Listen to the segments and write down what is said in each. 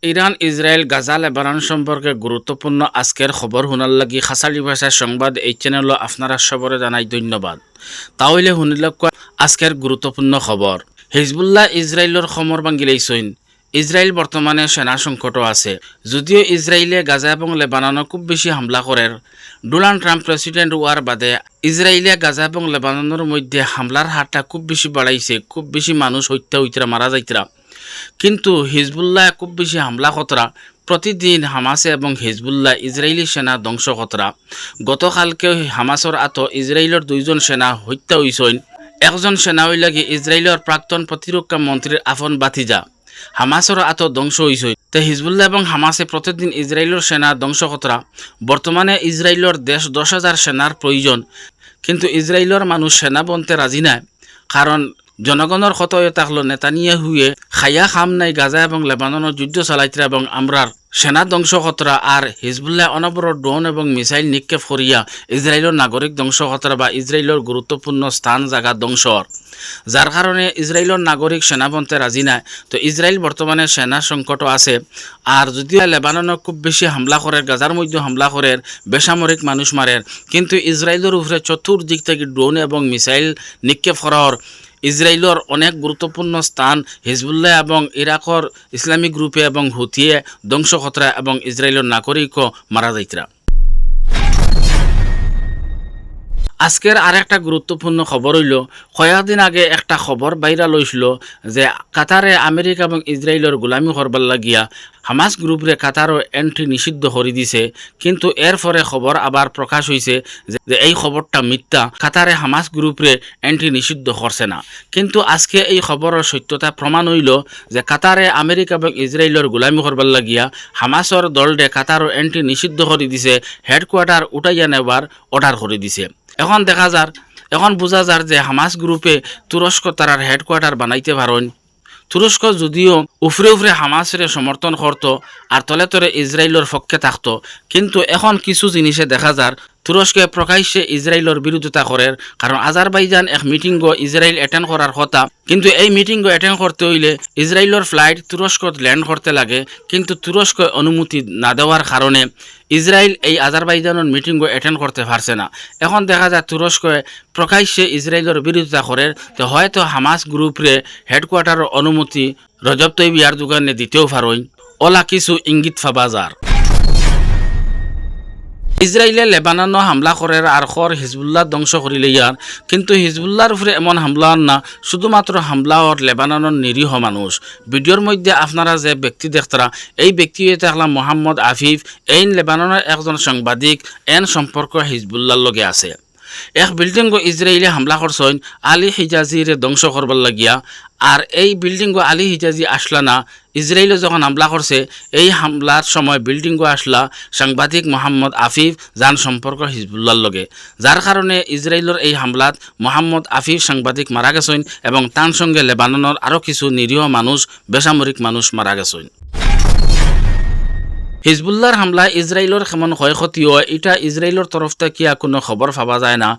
Iran Israel Gaza Lebanon সম্পর্কে গুরুত্বপূর্ণ আজকের খবর শুনার লাগি খাসালি ভাষার সংবাদ এই চ্যানেল আপনারা সবরে জানাই ধন্যবাদ। তাহলে শুনিল আজকের গুরুত্বপূর্ণ খবর। হিজবুল্লাহ ইসরায়েলের খমর ভাঙ্গিলেইছইন। ইসরায়েল বর্তমানে সেনা সংকট আছে। যদিও ইসরায়েলে গাজা এবং লেবাননে খুব বেশি হামলা করে, ডোনাল্ড ট্রাম্প প্রেসিডেন্ট হওয়ার বাদে ইসরায়েলে গাজা এবং লেবাননের মধ্যে হামলার হারটা খুব বেশি বাড়াইছে। খুব বেশি মানুষ হত্যা হইতরা মারা যাইতরা। কিন্তু হিজবুল্লাহ খুব বেশি হামলা খতরা। প্রতিদিন হামাসে এবং হিজবুল্লাহ ইসরায়েলি সেনা ধ্বংস খতরা। গতকালকে হামাসর ইসরায়েলের 2জন সেনা হত্যা হইছইন। একজন সেনা হইলাগি ইসরায়েলের প্রাক্তন প্রতিরক্ষা মন্ত্রীর আফন বাতিজা। হামাসর ধ্বংস হইছই। তে হিজবুল্লাহ এবং হামাসে প্রতিদিন ইসরায়েলের সেনা ধ্বংস খতরা। বর্তমানে ইসরায়েলের 10,000 সেনার প্রয়োজন, কিন্তু ইসরায়েলের মানুষ সেনা বনতে রাজি নাই। কারণ জনগণের কত থাকলো নেতানিয়াহুয়ে খাইয়া খাম নাই গাজা এবং লেবাননের যুদ্ধ চালাইতরা এবং আমরার সেনা ধ্বংস খতরা। আর হিজবুল্লাহ অনবরত ড্রোন এবং মিসাইল নিক্ষেপ করিয়া ইসরায়েলের নাগরিক ধ্বংস খতরা বা ইসরায়েলের গুরুত্বপূর্ণ স্থান জায়গা ধ্বংসর, যার কারণে ইসরায়েলের নাগরিক সেনা বনতে রাজি নাই। তো ইসরায়েল বর্তমানে সেনা সংকট আছে। আর যদিও লেবাননে খুব বেশি হামলা করে, গাজার মধ্যে হামলা করে, বেসামরিক মানুষ মারের, কিন্তু ইসরায়েলের উপরে চতুর্দিক থেকে ড্রোন এবং মিসাইল নিক্ষেপ করার ইসরায়েলের অনেক গুরুত্বপূর্ণ স্থান হিজবুল্লাহ এবং ইরাকর ইসলামিক গ্রুপে এবং হুথিয়ে ধ্বংস খতরা এবং ইসরায়েলের নাগরিকও মারা যাইতরা। আজকের আর একটা গুরুত্বপূর্ণ খবর হইল, কয়েকদিন আগে একটা খবর ভাইরাল হয়েছিল যে কাতারে আমেরিকা এবং ইসরায়েলের গোলামি করবার লাগিয়া হামাস গ্রুপরে কাতারও এন্ট্রি নিষিদ্ধ করে দিছে। কিন্তু এরপরে খবর আবার প্রকাশ হয়েছে যে এই খবরটা মিথ্যা, কাতারে হামাস গ্রুপরে এন্ট্রি নিষিদ্ধ করছে না। কিন্তু আজকে এই খবরের সত্যতা প্রমাণ হইল যে কাতারে আমেরিকা এবং ইসরায়েলের গোলামি করবার লাগিয়া হামাসর দলডে কাতারও এন্ট্রি নিষিদ্ধ করে দিছে, হেডকোয়ার্টার উঠাইয়া নেবার অর্ডার করে দিছে। এখন বোঝা যার যে হামাস গ্রুপে তুরস্ক তারার হেডকোয়ার্টার বানাইতে পারেন। তুরস্ক যদিও উফরে হামাসের সমর্থন করত আর তলে তলে ইসরায়েলের পক্ষে থাকতো, কিন্তু এখন কিছু জিনিসে দেখা যার তুরস্কে প্রকাশ্যে ইসরায়েলের বিরোধিতা করে। কারণ আজারবাইজান এক মিটিংও ইসরায়েল অ্যাটেন্ড করার কথা, কিন্তু এই মিটিংও অ্যাটেন্ড করতে হইলে ইসরায়েলের ফ্লাইট তুরস্কত ল্যান্ড করতে লাগে। কিন্তু তুরস্ক অনুমতি না দেওয়ার কারণে ইসরায়েল এই আজারবাইজানের মিটিংও অ্যাটেন্ড করতে পারছে না। এখন দেখা যায় তুরস্ক প্রকাশ্যে ইসরায়েলের বিরোধিতা করে। তো হয়তো হামাস গ্রুপরে হেডকোয়ার্টারের অনুমতি রজব তৈয়ব এরদোগানে দিতেও পারেন। ওলা কিছু ইঙ্গিত ফাবাজার। ইসরায়েলে লেবাননও হামলা করে আর হিজবুল্লাহ ধ্বংস করিলে ইয়ার, কিন্তু হিজবুল্লাহর উপরে এমন হামলা না, শুধুমাত্র হামলা ওর লেবাননের নিরীহ মানুষ। ভিডিওর মধ্যে আপনারা যে ব্যক্তি দেখতরা, এই ব্যক্তি হইতে হলাম মোহাম্মদ আফিফ। এই লেবাননের একজন সাংবাদিক, এন সম্পর্ক হিজবুল্লাহর লগে আছে। এক বিল্ডিংও ইসরায়েলে হামলা করছেন আলী হিজাজিরে ধ্বংস করবার লাগিয়া। আর এই বিল্ডিংও আলী হিজাজি আসলা না, ইসরায়েলে যখন হামলা করছে এই হামলার সময় বিল্ডিংও আসলা সাংবাদিক মোহাম্মদ আফিফ, যার সম্পর্ক হিজবুল্লাহর লগে। যার কারণে ইসরায়েলের এই হামলাত মোহাম্মদ আফিফ সাংবাদিক মারা গেছেন এবং তার সঙ্গে লেবাননের আরও কিছু নিরীহ মানুষ, বেসামরিক মানুষ মারা গেছেন। হিজবুল্লাহর হামলা ইসরায়েলের কেমন ক্ষয়ক্ষতি হয় এটা ইসরায়েলের তরফ থেকে কোনো খবর পাওয়া যায় না।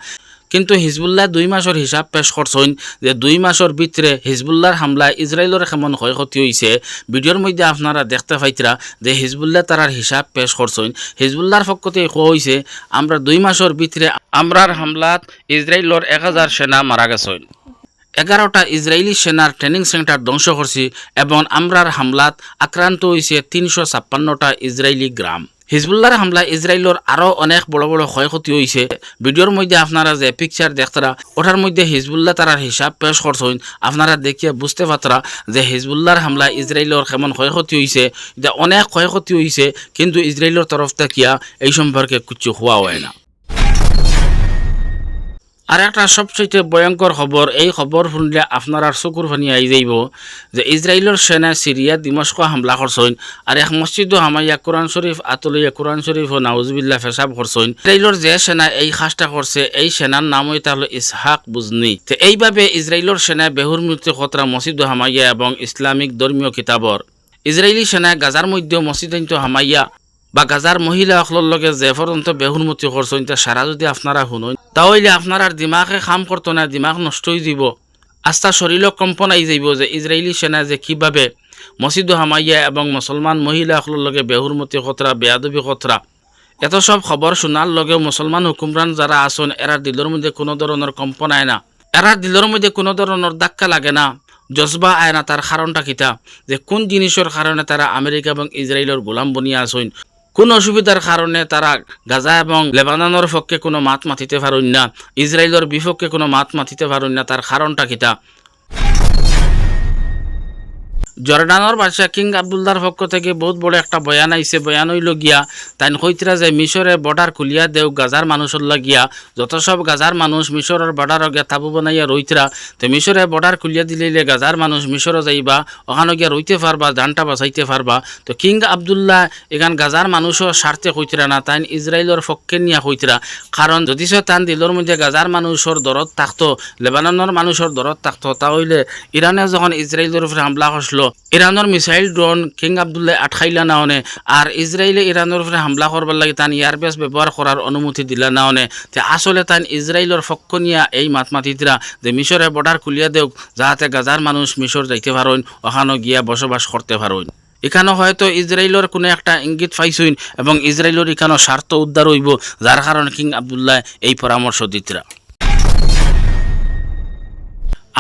কিন্তু হিজবুল্লাহ 2 মাসের হিসাব পেশ করছেন যে 2 মাসের ভিতরে হিজবুল্লাহর হামলায় ইসরায়েলের কেমন ক্ষয়ক্ষতি হয়েছে। ভিডিওর মধ্যে আপনারা দেখতে পাইতরা যে হিজবুল্লাহ তারার হিসাব পেশ করছেন। হিজবুল্লাহর পক্ষ থেকে কোয়া হয়েছে আমরা 2 মাসের ভিতরে আমরার হামলাত ইসরায়েলের 1000 সেনা মারা গেছেন, 11টা ইসরায়েলি সেনার ট্রেনিং সেন্টার ধ্বংস করছি এবং আমরার হামলাত আক্রান্ত হয়েছে 356টা ইসরায়েলি গ্রাম। হিজবুল্লাহর হামলা ইসরায়েলের আরও অনেক বড় বড় ক্ষয়ক্ষতি হয়েছে। ভিডিওর মধ্যে আপনারা যে পিকচার দেখতরা ওটার মধ্যে হিজবুল্লাহ তারার হিসাব পেশ করছেন। আপনারা দেখিয়ে বুঝতে পারতরা যে হিজবুল্লাহর হামলা ইসরায়েলের কেমন ক্ষয়ক্ষতি হয়েছে। যে অনেক ক্ষয়ক্ষতি হয়েছে, কিন্তু ইসরায়েলের তরফ থেকে এই সম্পর্কে কিছু হওয়া হয় না। আর একটা সবচেয়ে ভয়ঙ্কর খবর, এই খবর শুনলে আপনার চকুর পানি আই যাইব যে ইসরায়েলের সেনা সিরিয়া দিমস্ক হামলা করছেন আর এক মসজিদও হামাইয়া কোরআন শরীফ আতলিয়া কোরআন শরীফ ও নাউজুবিল্লাহ ফেসাব করছেন। ইসরায়েলের যে সেনা এই কাজটা করছে এই সেনার নাম হইতে হলো ইসহাক বুজনি। তো এইভাবে ইসরায়েলের সেনা বেহুর মৃত্যু খতরা মসজিদ হামাইয়া এবং ইসলামিক ধর্মীয় কিতাবর। ইসরায়েলি সেনা গাজার মধ্যে মসজিদ হামাইয়া বা গাজার মহিলা সকলের লগে যে পর্যন্ত বেহুরমতি করছেন তা সারা যদি আপনারা শুনুন তাহলে আপনার আর দিমাগে কাম করতো না, দিমাগ নষ্ট হয়ে যাব। আস্থা শরীর কম্পন আই যাইব যে ইসরায়েলি সেনা যে কিভাবে মসজিদ হামাইয়া এবং মুসলমান মহিলাসকলের লগে বেহুরমতি খতরা বেয়াদবি খতরা এত সব খবর শোনার লগেও মুসলমান হুকুমরান যারা আছেন এরার দিলের মধ্যে কোনো ধরনের কম্পন আয় না, এরার দিলের মধ্যে কোনো ধরনের ধাক্কা লাগে না, জজবা আয় না। তার কারণটা কিতা যে কোন জিনিসের কারণে তারা আমেরিকা এবং ইসরায়েলের গোলাম বনিয়া আছেন, কোন অসুবিধার কারণে তারা গাজা এবং লেবাননের পক্ষে কোনো মাত মাতিতে পারেন না, ইসরায়েলের বিপক্ষে কোনো মাত মাতিতে পারেন না, তার কারণটা কিতা। জর্ডানের বাদশাহ কিং আবদুল্লাহর পক্ষ থেকে বহুত বড় একটা বয়ান আইছে। বয়ান হইল গিয়া তাই কইতরা যে মিশরের বর্ডার খুলিয়া দেও গাজার মানুষের লাগিয়া, যত সব গাজার মানুষ মিশরের বর্ডার গিয়া তাবু বানাইয়া রইতরা, তো মিশরের বর্ডার খুলিয়া দিলে গাজার মানুষ মিশরে যাইবা, ওখানে গিয়া রইতে পারবা, জানটা বাঁচাইতে পারবা। তো কিং আবদুল্লাহ এখান গাজার মানুষও স্বার্থে কইতরা না, তাই ইসরায়েলের পক্ষে নিয়া কইতরা। কারণ যদি সে তান দিলের মধ্যে গাজার মানুষের দরদ থাকতো, লেবাননের মানুষের দরদ থাকতো, তাহলে ইরানে যখন ইসরায়েলের উপরে হামলা করছিল, ইরানের মিসাইল ড্রোন কিং আবদুল্লাহ আটকাইলা না হনে, আর ইসরায়েলে ইরানের উপরে হামলা করবার লাগে তান এয়ারবেস ব্যবহার করার অনুমতি দিলা না হনে। তে আসলে তান ইসরায়েলের পক্ষ নিয়া এই মাতমাতিতরা যে মিশরের বর্ডার খুলিয়া দেওক, যাহাতে গাজার মানুষ মিশর যাইতে পারেন, ওখানে গিয়া বসবাস করতে পারেন। এখানে হয়তো ইসরায়েলের কোনো একটা ইঙ্গিত পাইছইন এবং ইসরায়েলের এখানে স্বার্থ উদ্ধার হইব, যার কারণে কিং আবদুল্লাহ এই পরামর্শ দিতরা।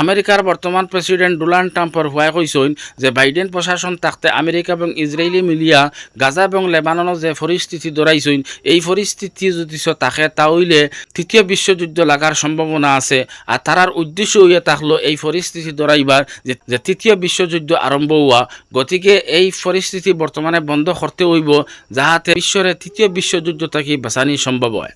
আমেরিকার বর্তমান প্রেসিডেন্ট ডোনাল্ড ট্রাম্পর হুয়াই কইসইন যে বাইডেন প্রশাসন থাকতে আমেরিকা এবং ইসরায়েলি মিলিয়া গাজা এবং লেবাননের যে পরিস্থিতি দৌড়াইছইন, এই পরিস্থিতি যদি থাকে তাহলে তৃতীয় বিশ্বযুদ্ধ লাগার সম্ভাবনা আছে। আর তারার উদ্দেশ্য হইয়া থাকলো এই পরিস্থিতি দৌড়াইবার যে তৃতীয় বিশ্বযুদ্ধ আরম্ভ হওয়া। গতিকে এই পরিস্থিতি বর্তমানে বন্ধ করতে হইব, যাহাতে বিশ্বের তৃতীয় বিশ্বযুদ্ধ থেকে বাঁচানি সম্ভব হয়।